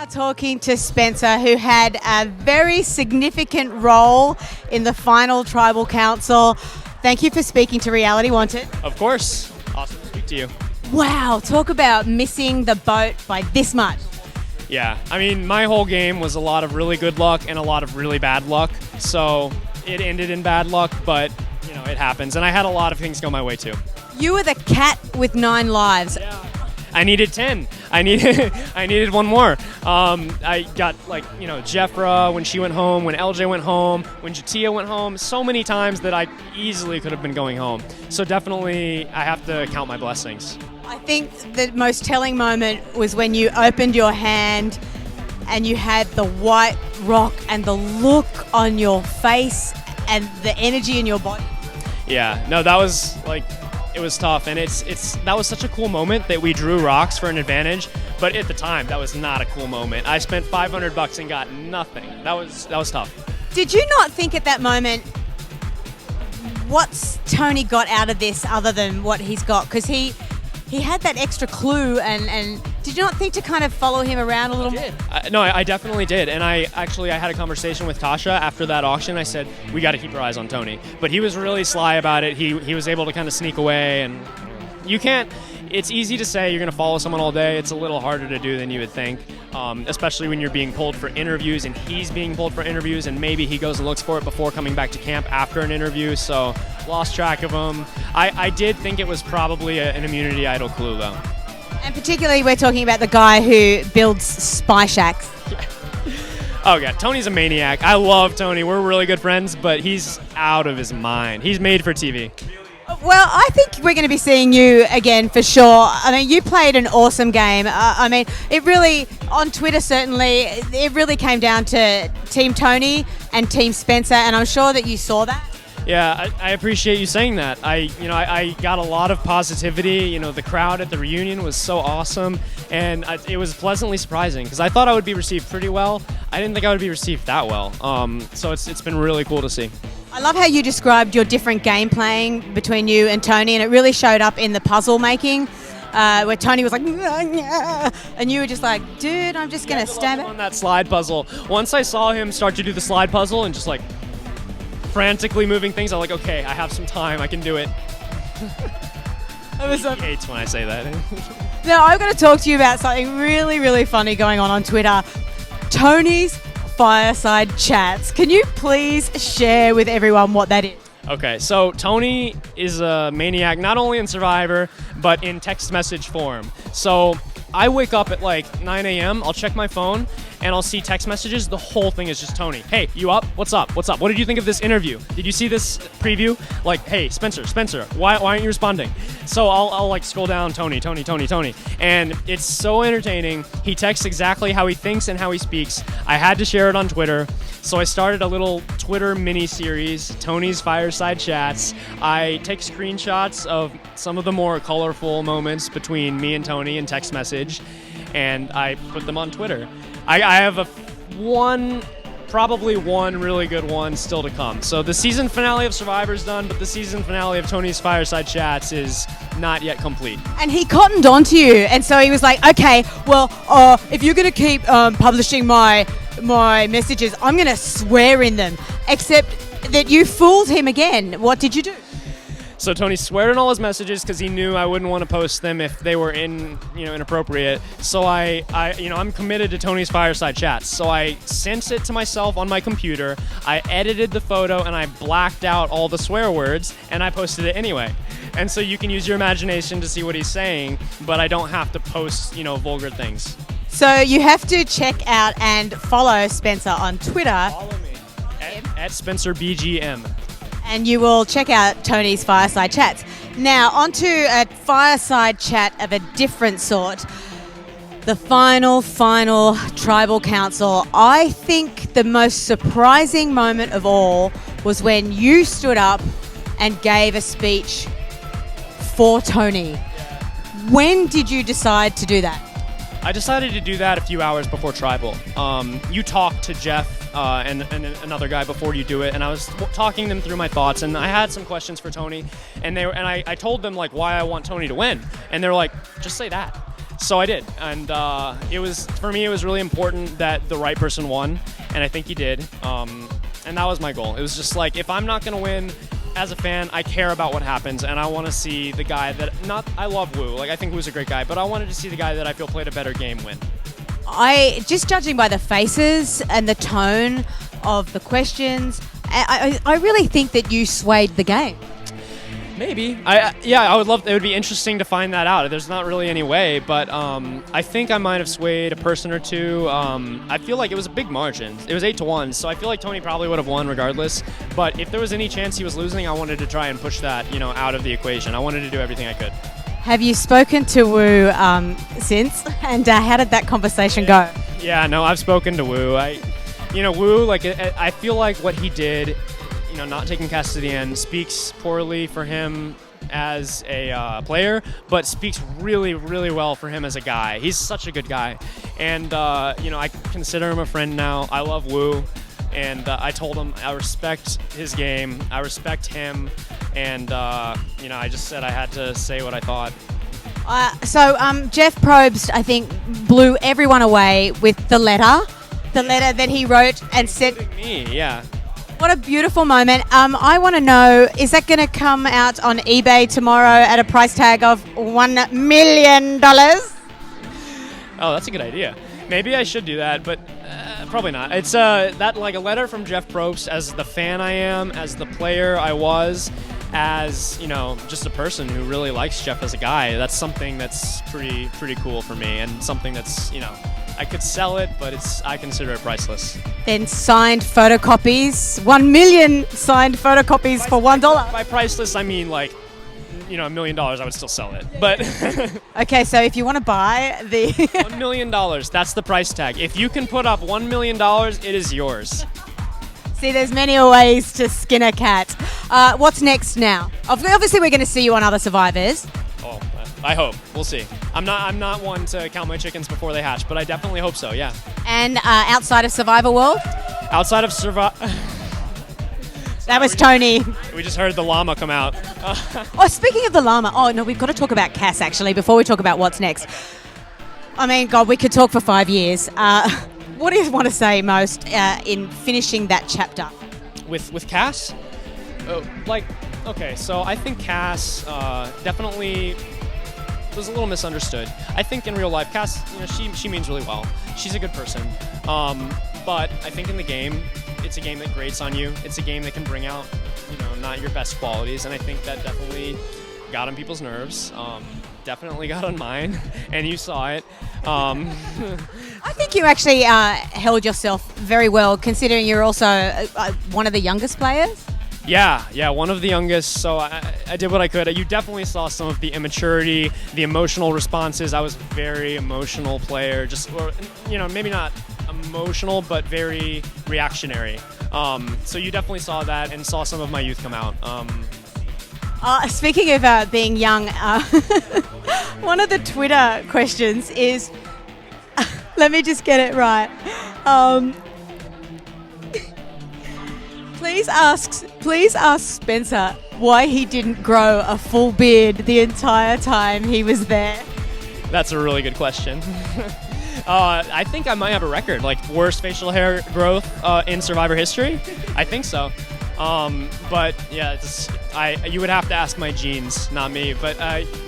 are talking to Spencer, who had a very significant role in the final tribal council. Thank you for speaking to Reality Wanted. Of course. Awesome to speak to you. Wow, talk about missing the boat by this much. Yeah, I mean, my whole game was a lot of really good luck and a lot of really bad luck. So it ended in bad luck, but, it happens. And I had a lot of things go my way, too. You were the cat with 9 lives. Yeah. I needed 10. I needed one more. I got Jeffra when she went home, when LJ went home, when Jatia went home, so many times that I easily could have been going home. So definitely I have to count my blessings. I think the most telling moment was when you opened your hand and you had the white rock and the look on your face and the energy in your body. Yeah, no, that was it was tough, and that was such a cool moment that we drew rocks for an advantage. But at the time, that was not a cool moment. I spent $500 and got nothing. That was tough. Did you not think at that moment, what's Tony got out of this other than what he's got? Because he had that extra clue, and did you not think to kind of follow him around a little more? No, I definitely did. And I had a conversation with Tasha after that auction. I said, we got to keep our eyes on Tony. But he was really sly about it. He was able to kind of sneak away. And you can't, it's easy to say you're going to follow someone all day. It's a little harder to do than you would think, especially when you're being pulled for interviews and he's being pulled for interviews, and maybe he goes and looks for it before coming back to camp after an interview. So lost track of him. I did think it was probably an immunity idol clue, though. And particularly, we're talking about the guy who builds spy shacks. Oh, yeah. Tony's a maniac. I love Tony. We're really good friends, but he's out of his mind. He's made for TV. Well, I think we're going to be seeing you again for sure. I mean, you played an awesome game. It really, on Twitter certainly, it really came down to Team Tony and Team Spencer, and I'm sure that you saw that. Yeah, I appreciate you saying that. I got a lot of positivity. The crowd at the reunion was so awesome, and it was pleasantly surprising because I thought I would be received pretty well. I didn't think I would be received that well. So it's been really cool to see. I love how you described your different game playing between you and Tony, and it really showed up in the puzzle making, where Tony was like, and you were just like, dude, I'm just going to stab it. On that slide puzzle. Once I saw him start to do the slide puzzle and just frantically moving things, I'm like, okay, I have some time, I can do it. He hates when I say that. Now, I've got to talk to you about something really, really funny going on Twitter. Tony's fireside chats. Can you please share with everyone what that is? Okay, so Tony is a maniac, not only in Survivor, but in text message form. So I wake up at 9 a.m., I'll check my phone, and I'll see text messages. The whole thing is just Tony. Hey, you up? What's up? What's up? What did you think of this interview? Did you see this preview? Hey, Spencer, why aren't you responding? So I'll scroll down, Tony. And it's so entertaining. He texts exactly how he thinks and how he speaks. I had to share it on Twitter. So I started a little Twitter mini-series, Tony's Fireside Chats. I take screenshots of some of the more colorful moments between me and Tony in text message, and I put them on Twitter. I have probably one really good one still to come. So the season finale of Survivor's done, but the season finale of Tony's Fireside Chats is not yet complete. And he cottoned onto you, and so he was like, okay, well, if you're going to keep publishing my messages, I'm going to swear in them. Except that you fooled him again. What did you do? So Tony sweared in all his messages because he knew I wouldn't want to post them if they were inappropriate. So I'm committed to Tony's Fireside Chats. So I sent it to myself on my computer. I edited the photo and I blacked out all the swear words, and I posted it anyway. And so you can use your imagination to see what he's saying, but I don't have to post, vulgar things. So you have to check out and follow Spencer on Twitter. Follow me at SpencerBGM. And you will check out Tony's Fireside Chats. Now, onto a fireside chat of a different sort. The final tribal council. I think the most surprising moment of all was when you stood up and gave a speech for Tony. When did you decide to do that? I decided to do that a few hours before Tribal. You talked to Jeff and another guy before you do it, and I was talking them through my thoughts, and I had some questions for Tony, and I told them why I want Tony to win, and they were like, just say that. So I did, and for me it was really important that the right person won, and I think he did. And that was my goal. It was just like, if I'm not going to win, as a fan, I care about what happens, and I want to see the guy I love Wu. Like, I think Wu's a great guy, but I wanted to see the guy that I feel played a better game win. Just judging by the faces and the tone of the questions, I really think that you swayed the game. Maybe. I would love. It would be interesting to find that out. There's not really any way, but I think I might have swayed a person or two. I feel like it was a big margin. It was 8-1, so I feel like Tony probably would have won regardless. But if there was any chance he was losing, I wanted to try and push that, out of the equation. I wanted to do everything I could. Have you spoken to Wu since? And how did that conversation go? Yeah, no, I've spoken to Wu. Wu, I feel like what he did, not taking Cass to the end, speaks poorly for him as a player, but speaks really, really well for him as a guy. He's such a good guy. And, I consider him a friend now. I love Wu. And I told him I respect his game. I respect him. And, I just said I had to say what I thought. So Jeff Probst, I think, blew everyone away with the letter that he wrote and said... Me, yeah. What a beautiful moment. I want to know, is that going to come out on eBay tomorrow at a price tag of $1 million? Oh, that's a good idea. Maybe I should do that, but probably not. It's a letter from Jeff Probst as the fan I am, as the player I was, as, just a person who really likes Jeff as a guy. That's something that's pretty cool for me, and something that's, I could sell it, but I consider it priceless. Then signed photocopies, 1 million signed photocopies for $1. By priceless, I mean $1 million, I would still sell it. But okay, so if you want to buy the $1 million, that's the price tag. If you can put up $1 million, it is yours. See, there's many ways to skin a cat. What's next now? Obviously, we're going to see you on other Survivors. Oh, I hope. We'll see. I'm not one to count my chickens before they hatch, but I definitely hope so, yeah. And outside of Survivor World? Outside of Survivor... That was Tony. We just heard the llama come out. Speaking of the llama, no, we've got to talk about Cass, actually, before we talk about what's next. I mean, God, we could talk for 5 years. What do you want to say most in finishing that chapter? With Cass? Okay, so I think Cass definitely was a little misunderstood. I think in real life, Cass, she means really well. She's a good person. But I think in the game, it's a game that grates on you. It's a game that can bring out, not your best qualities. And I think that definitely got on people's nerves. Definitely got on mine, and you saw it. I think you actually held yourself very well, considering you're also one of the youngest players. Yeah, one of the youngest, so I did what I could. You definitely saw some of the immaturity, the emotional responses. I was a very emotional player, maybe not emotional, but very reactionary. So you definitely saw that and saw some of my youth come out. Speaking of being young, one of the Twitter questions is, let me just get it right. Please ask Spencer why he didn't grow a full beard the entire time he was there. That's a really good question. I think I might have a record, worst facial hair growth in Survivor history. I think so. But yeah, you would have to ask my genes, not me. But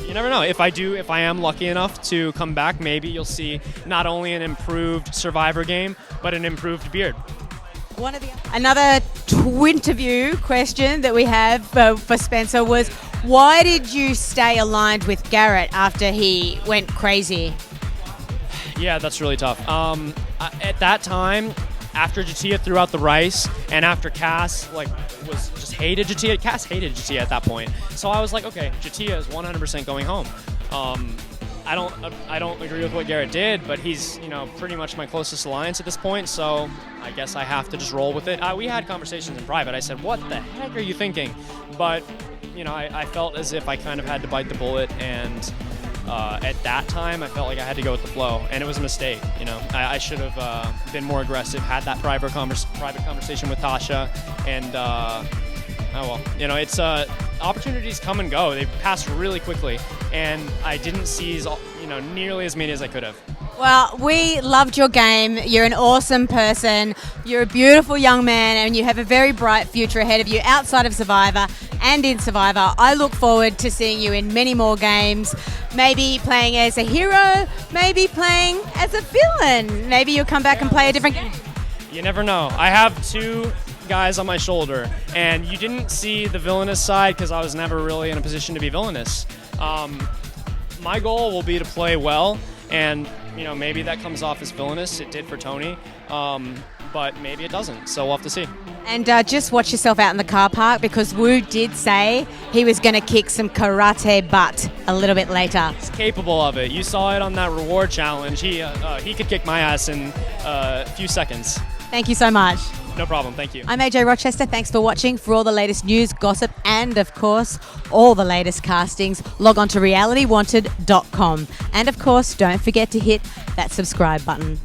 you never know. If I am lucky enough to come back, maybe you'll see not only an improved Survivor game, but an improved beard. Another Twinterview question that we have for Spencer was, why did you stay aligned with Garrett after he went crazy? Yeah, that's really tough. At that time, after Jatia threw out the rice, and after Cass was just hated Jatia, Cass hated Jatia at that point. So I was like, okay, Jatia is 100% going home. I don't agree with what Garrett did, but he's pretty much my closest alliance at this point. So I guess I have to just roll with it. We had conversations in private. I said, "What the heck are you thinking?" But I felt as if I kind of had to bite the bullet, and at that time, I felt like I had to go with the flow, and it was a mistake. I should have been more aggressive, had that private conversation with Tasha, and oh well. opportunities come and go. They pass really quickly, and I didn't seize nearly as many as I could have. Well, we loved your game. You're an awesome person. You're a beautiful young man, and you have a very bright future ahead of you outside of Survivor and in Survivor. I look forward to seeing you in many more games, maybe playing as a hero, maybe playing as a villain. Maybe you'll come back and play a different game. You never know. I have 2 guys on my shoulder, and you didn't see the villainous side because I was never really in a position to be villainous. My goal will be to play well, and maybe that comes off as villainous. It did for Tony, but maybe it doesn't. So we'll have to see. And just watch yourself out in the car park, because Wu did say he was going to kick some karate butt a little bit later. He's capable of it. You saw it on that reward challenge. He could kick my ass in a few seconds. Thank you so much. No problem. Thank you. I'm Ajay Rochester. Thanks for watching. For all the latest news, gossip, and of course, all the latest castings, log on to realitywanted.com. And of course, don't forget to hit that subscribe button.